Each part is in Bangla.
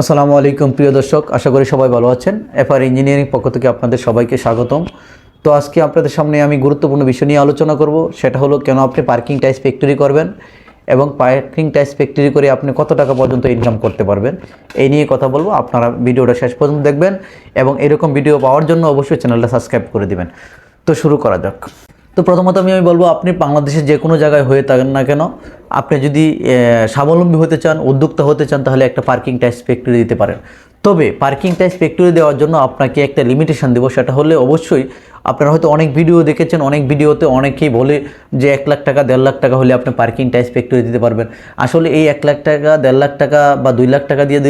আসসালামু আলাইকুম প্রিয় দর্শক, আশা করি সবাই ভালো আছেন। এফআর ইঞ্জিনিয়ারিং পক্ষ থেকে আপনাদের সবাইকে স্বাগতম। তো আজকে আপনাদের সামনে আমি গুরুত্বপূর্ণ বিষয় নিয়ে আলোচনা করব। সেটা হলো কেন আপনি পার্কিং টাইলস ফ্যাক্টরি করবেন এবং পার্কিং টাইলস ফ্যাক্টরি করে আপনি কত টাকা পর্যন্ত ইনকাম করতে পারবেন, এই নিয়ে কথা বলবো। আপনারা ভিডিওটা শেষ পর্যন্ত দেখবেন এবং এরকম ভিডিও পাওয়ার জন্য অবশ্যই চ্যানেলটা সাবস্ক্রাইব করে দিবেন। তো শুরু করা যাক। তো প্রথমত আমি বলবো, আপনি বাংলাদেশের যে কোনো জায়গায় হয়ে থাকেন না কেন, আপনি যদি স্বাবলম্বী হতে চান, উদ্যোক্তা হতে চান, তাহলে একটা পার্কিং টাইলস ফ্যাক্টরি দিতে পারেন। তবে পার্কিং টাইলস ফ্যাক্টরি দেওয়ার জন্য আপনাকে একটা লিমিটেশন দেবো। সেটা হলে অবশ্যই আপনারা হয়তো অনেক ভিডিও দেখেছেন, অনেক ভিডিওতে অনেকেই বলে যে 1 লাখ টাকা 1.5 লাখ টাকা হলে আপনি পার্কিং টাইলস ফ্যাক্টরি দিতে পারবেন। আসলে এই 1 লাখ টাকা 1.5 লাখ টাকা বা 2 লাখ টাকা দিয়ে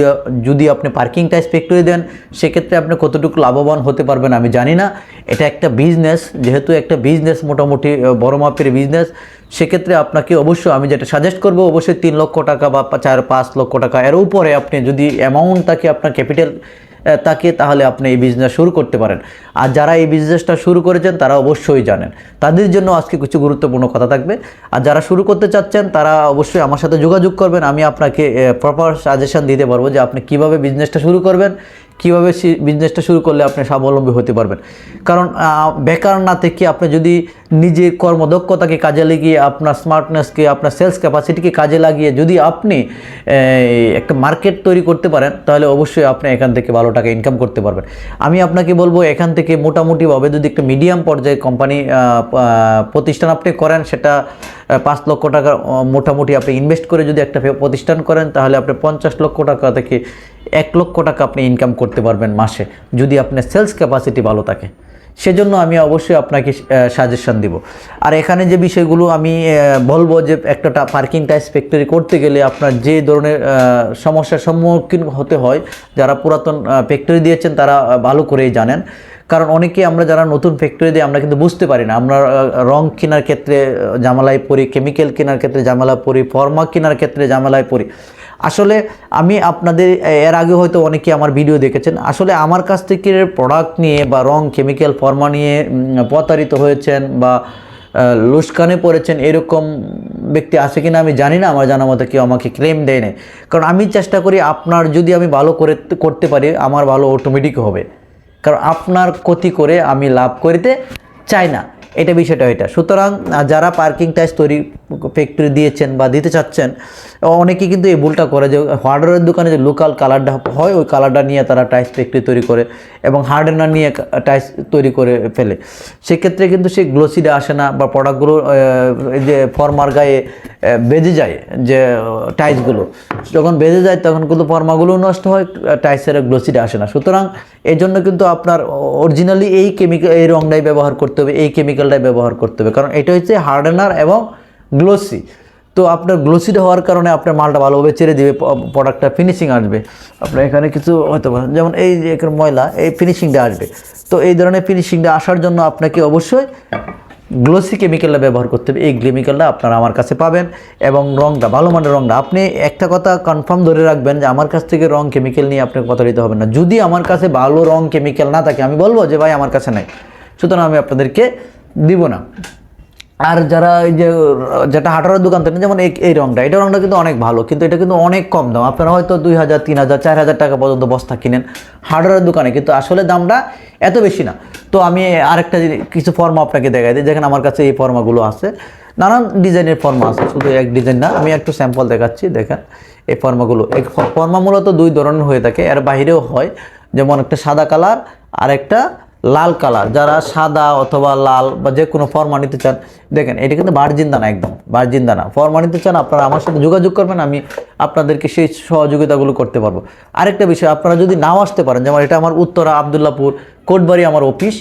যদি আপনি পার্কিং টাইলস ফ্যাক্টরি দেন, সেক্ষেত্রে আপনি কতটুকু লাভবান হতে পারবেন আমি জানি না। এটা একটা বিজনেস, যেহেতু একটা বিজনেস, মোটামুটি বড় মাপের বিজনেস, সেক্ষেত্রে আপনাকে অবশ্যই আমি যেটা সাজেস্ট করবো, অবশ্যই 3 লক্ষ টাকা বা 4-5 লক্ষ টাকা এর উপরে আপনি যদি অ্যামাউন্ট থাকে, আপনার ক্যাপিটাল তাকে, তাহলে আপনি এই বিজনেস শুরু করতে পারেন। আর যারা এই বিজনেসটা শুরু করেছেন তারা অবশ্যই জানেন, তাদের জন্য আজকে কিছু গুরুত্বপূর্ণ কথা থাকবে। আর যারা শুরু করতে চাচ্ছেন তারা অবশ্যই আমার সাথে যোগাযোগ করবেন। আমি আপনাকে প্রপার সাজেশন দিতে পারবো যে আপনি কিভাবে বিজনেসটা শুরু করবেন, কীভাবে বিজনেসটা শুরু করলে আপনি স্বাবলম্বী হতে পারবেন। কারণ বেকার না থেকে আপনি যদি নিজের কর্মদক্ষতাকে কাজে লাগিয়ে, আপনার স্মার্টনেসকে, আপনার সেলস ক্যাপাসিটিকে কাজে লাগিয়ে যদি আপনি একটা মার্কেট তৈরি করতে পারেন, তাহলে অবশ্যই আপনি এখান থেকে ভালো টাকা ইনকাম করতে পারবেন। আমি আপনাকে বলবো, এখান থেকে মোটামুটিভাবে যদি একটা মিডিয়াম পর্যায়ে কোম্পানি প্রতিষ্ঠান আপনি করেন, সেটা 5 লক্ষ টাকা মোটামুটি আপনি ইনভেস্ট করে যদি একটা প্রতিষ্ঠান করেন, তাহলে আপনি 50 লক্ষ টাকা থেকে 1 লক্ষ টাকা আপনি ইনকাম করতে পারবেন মাসে, যদি আপনার সেলস ক্যাপাসিটি ভালো থাকে। সেজন্য আমি অবশ্যই আপনাকে সাজেশন দিব। আর এখানে যে বিষয়গুলো আমি বলবো, যে একটা পার্কিং টাইলস ফ্যাক্টরি করতে গেলে আপনার যে ধরনের সমস্যার সম্মুখীন হতে হয়, যারা পুরাতন ফ্যাক্টরি দিয়েছেন তারা ভালো করেই জানেন। কারণ অনেকে আমরা যারা নতুন ফ্যাক্টরি দিয়ে আমরা কিন্তু বুঝতে পারি না। আমরা রং কেনার ক্ষেত্রে ঝামেলায় পড়ি, কেমিক্যাল কেনার ক্ষেত্রে ঝামেলায় পড়ি, ফর্মা কেনার ক্ষেত্রে ঝামেলায় পড়ি। আসলে আমি আপনাদের এর আগে হয়তো অনেকে আমার ভিডিও দেখেছেন, আসলে আমার কাছ থেকে প্রোডাক্ট নিয়ে বা রং, কেমিক্যাল, ফর্মা নিয়ে প্রতারিত হয়েছেন বা লুস্কানে পড়েছেন, এরকম ব্যক্তি আছে কিনা আমি জানি না। আমার জানা মতো কেউ আমাকে ক্লেম দেয় না। কারণ আমি চেষ্টা করি, আপনার যদি আমি ভালো করতে পারি, আমার ভালো অটোমেটিক হবে। কারণ আপনার ক্ষতি করে আমি লাভ করতে চাই না, এটা বিষয়টা এটা। সুতরাং যারা পার্কিং টাইলস তৈরি ফ্যাক্টরি দিয়েছেন বা দিতে চাচ্ছেন, অনেকে কিন্তু এই ভুলটা করে যে হার্ডওয়্যারের দোকানে যে লোকাল কালারটা হয়, ওই কালারটা নিয়ে তারা টাইলস ফ্যাক্টরি তৈরি করে এবং হার্ডওয়্যার নিয়ে টাইলস তৈরি করে ফেলে। সেক্ষেত্রে কিন্তু সেই গ্লোসিটা আসে না, বা প্রোডাক্টগুলো যে ফর্মার গায়ে বেজে যায়, যে টাইলসগুলো যখন বেজে যায় তখন কিন্তু ফর্মাগুলো নষ্ট হয়, টাইলসের গ্লোসিটা আসে না। সুতরাং এই জন্য কিন্তু আপনার অরিজিনালি এই রংটাই ব্যবহার করতে হবে, এই কেমিক্যালটাই ব্যবহার করতে হবে। কারণ এটা হচ্ছে হার্ডেনার এবং গ্লোসি। তো আপনার গ্লোসিটা হওয়ার কারণে আপনার মালটা ভালোভাবে ছেড়ে দিবে, প্রোডাক্টটা ফিনিশিং আসবে। আপনার এখানে কিছু হয়তো যেমন এই যে ময়লা, এই ফিনিশিংটা আসবে। তো এই ধরনের ফিনিশিংটা আসার জন্য আপনাকে অবশ্যই গ্লোসি কেমিক্যালটা ব্যবহার করতে হবে। এই কেমিক্যালটা আপনারা আমার কাছে পাবেন এবং রংটা ভালো মানের রংটা। আপনি একটা কথা কনফার্ম ধরে রাখবেন যে আমার কাছ থেকে রং কেমিক্যাল নিয়ে আপনাকে কথা দিতে হবে না। যদি আমার কাছে ভালো রং কেমিক্যাল না থাকে, আমি বলবো যে ভাই আমার কাছে নাই, সুতরাং আমি আপনাদেরকে দিব না। আর যারা এই যে যেটা হার্ডওয়্যারের দোকান থেকে, যেমন এই রংটা, এটা রংটা কিন্তু অনেক ভালো, কিন্তু এটা কিন্তু অনেক কম দাম। আপনারা হয়তো 2000, 3000, 4000 টাকা পর্যন্ত বস্তা কিনেন হার্ডওয়্যারের দোকানে, কিন্তু আসলে দামটা এত বেশি না। তো আমি আরেকটা কিছু ফর্মা আপনাকে দেখাই দিই। দেখেন আমার কাছে এই ফর্মাগুলো আছে, নানান ডিজাইনের ফর্মা আছে, শুধু এক ডিজাইন না। আমি একটু স্যাম্পল দেখাচ্ছি। দেখেন এই ফর্মাগুলো, এই ফর্মা মূলত 2 ধরনের হয়ে থাকে, এর বাইরেও হয়। যেমন একটা সাদা কালার আর একটা লাল কালার। যারা সাদা অথবা লাল বা যে কোনো ফর্মা নিতে চান, দেখেন এটা কিন্তু ভার্জিন দানা, একদম ভার্জিন দানা। ফর্মা নিতে চান আপনারা আমার সাথে যোগাযোগ করবেন, আমি আপনাদেরকে সেই সহযোগিতাগুলো করতে পারবো। আরেকটা বিষয়, আপনারা যদি নাও আসতে পারেন, যেমন এটা আমার উত্তরা আবদুল্লাপুর কোটবাড়ি আমার অফিস।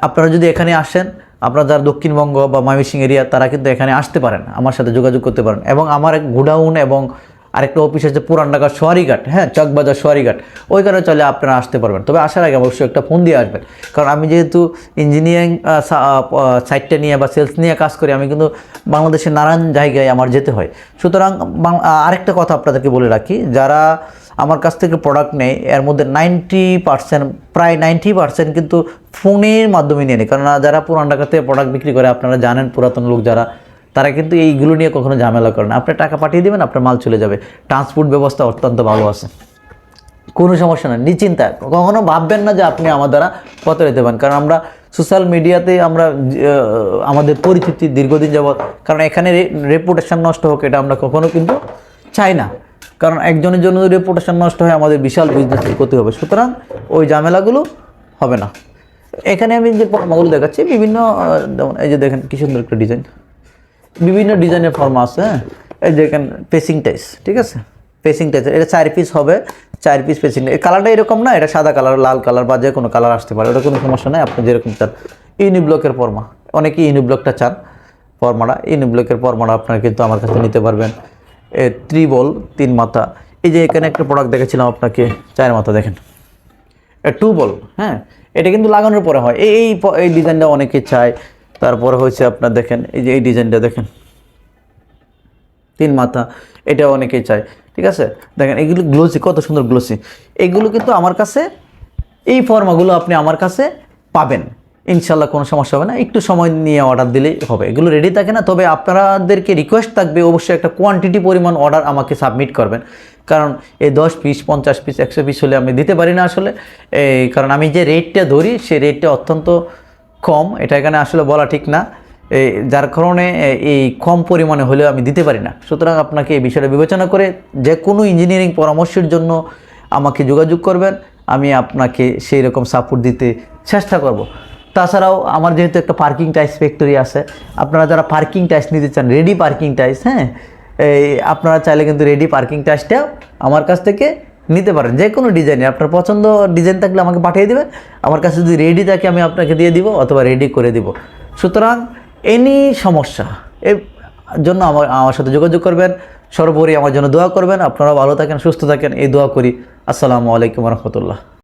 আপনারা যদি এখানে আসেন, আপনারা যারা দক্ষিণবঙ্গ বা ময়মনসিংহ এরিয়া, তারা কিন্তু এখানে আসতে পারেন, আমার সাথে যোগাযোগ করতে পারেন। এবং আমার এক গোডাউন এবং আরেকটা অফিস আছে পুরান ঢাকা সোয়ারিঘাট, হ্যাঁ, চকবাজার সোয়ারিঘাট, ওইখানে চলে আপনারা আসতে পারবেন। তবে আসার আগে অবশ্যই একটা ফোন দিয়ে আসবেন, কারণ আমি যেহেতু ইঞ্জিনিয়ারিং সাইটটা নিয়ে বা সেলস নিয়ে কাজ করি, আমি কিন্তু বাংলাদেশের নানান জায়গায় আমার যেতে হয়। সুতরাং আরেকটা কথা আপনাদেরকে বলে রাখি, যারা আমার কাছ থেকে প্রোডাক্ট নেয়, এর মধ্যে 90%, প্রায় 90% কিন্তু ফোনের মাধ্যমে নিয়ে নেয়। কারণ যারা পুরান ঢাকাতে প্রোডাক্ট বিক্রি করে, আপনারা জানেন, পুরাতন লোক যারা, তারা কিন্তু এইগুলো নিয়ে কখনো ঝামেলা করে না। আপনি টাকা পাঠিয়ে দেবেন, আপনার মাল চলে যাবে। ট্রান্সপোর্ট ব্যবস্থা অত্যন্ত ভালো আছে। কোনো সমস্যা না, নিশ্চিন্তা। কখনো ভাববেন না যে আপনি আমার দ্বারা প্রতারিত হবেন, কারণ আমরা সোশ্যাল মিডিয়াতে আমরা আমাদের পরিচিতি দীর্ঘদিন যাবৎ, কারণ এখানে রেপুটেশন নষ্ট হোক এটা আমরা কখনো কিন্তু চাই না, কারণ একজনের জন্য রেপুটেশন নষ্ট হয় আমাদের বিশাল বিজনেসের ক্ষতি হবে। সুতরাং ওই ঝামেলাগুলো হবে না। এখানে আমি যে ফর্মাগুলো দেখাচ্ছি বিভিন্ন, যেমন এই যে দেখেন কি সুন্দর একটা ডিজাইন, বিভিন্ন ডিজাইনের ফর্মা আছে। হ্যাঁ, এই যে এখানে পেসিং টাইস, ঠিক আছে, পেসিং টাইস, এটা 4 পিস হবে, 4 পিস পেসিং। এই কালারটা এরকম না, এটা সাদা কালার, লাল কালার বা যে কোনো কালার আসতে পারে, ওটা কোনো সমস্যা নেই। আপনি যেরকম চান, ইউনিব্লকের ফর্মা, অনেকেই ইউনিব্লকটা চান ফর্মাটা, ইউনিব্লকের ফর্মাটা আপনারা কিন্তু আমার কাছে নিতে পারবেন। ত্রিবল 3 মাথা, এই যে এখানে একটা প্রোডাক্ট দেখেছিলাম আপনাকে 4 মাথা, দেখেন 2 বল। হ্যাঁ, এটা কিন্তু লাগানোর পরে হয়। এই ডিজাইনটা অনেকে চায়। তারপরে হয়েছে আপনার দেখেন এই যে এই ডিজাইনটা দেখেন 3 মাথা, এটা অনেকেই চায়, ঠিক আছে। দেখেন এগুলো গ্লোসি, কত সুন্দর গ্লোসি। এগুলো কিন্তু আমার কাছে, এই ফর্মাগুলো আপনি আমার কাছে পাবেন ইনশাল্লাহ, কোনো সমস্যা হবে না। একটু সময় নিয়ে অর্ডার দিলেই হবে, এগুলো রেডি থাকে না। তবে আপনাদেরকে রিকোয়েস্ট থাকবে অবশ্যই একটা কোয়ান্টিটি পরিমাণ অর্ডার আমাকে সাবমিট করবেন, কারণ এই 10 পিস 50 পিস 100 পিস হলে আমি দিতে পারি না আসলে। কারণ আমি যে রেটটা ধরি সে রেটটা অত্যন্ত কম, এটা এখানে আসলে বলা ঠিক না। যার কারণে এই কম পরিমাণে হলেও আমি দিতে পারি না। সুতরাং আপনাকে এই বিষয়টা বিবেচনা করে যে কোনো ইঞ্জিনিয়ারিং পরামর্শের জন্য আমাকে যোগাযোগ করবেন, আমি আপনাকে সেই রকম সাপোর্ট দিতে চেষ্টা করব। তাছাড়াও আমার যেহেতু একটা পার্কিং টাইলস ফ্যাক্টরি আছে, আপনারা যারা পার্কিং টাইলস নিতে চান, রেডি পার্কিং টাইলস, হ্যাঁ, আপনারা চাইলে কিন্তু রেডি পার্কিং টাইলসটাও আমার কাছ থেকে নিতে পারেন। যে কোনো ডিজাইনে আপনার পছন্দ ডিজাইন থাকলে আমাকে পাঠিয়ে দেবেন, আমার কাছে যদি রেডি থাকে আমি আপনাকে দিয়ে দিব অথবা রেডি করে দিব। সুতরাং এনি সমস্যা এর জন্য আমার সাথে যোগাযোগ করবেন। সর্বোপরি আমার জন্য দোয়া করবেন। আপনারা ভালো থাকেন, সুস্থ থাকেন, এই দোয়া করি। আসসালামু আলাইকুম রহমতুল্লাহ।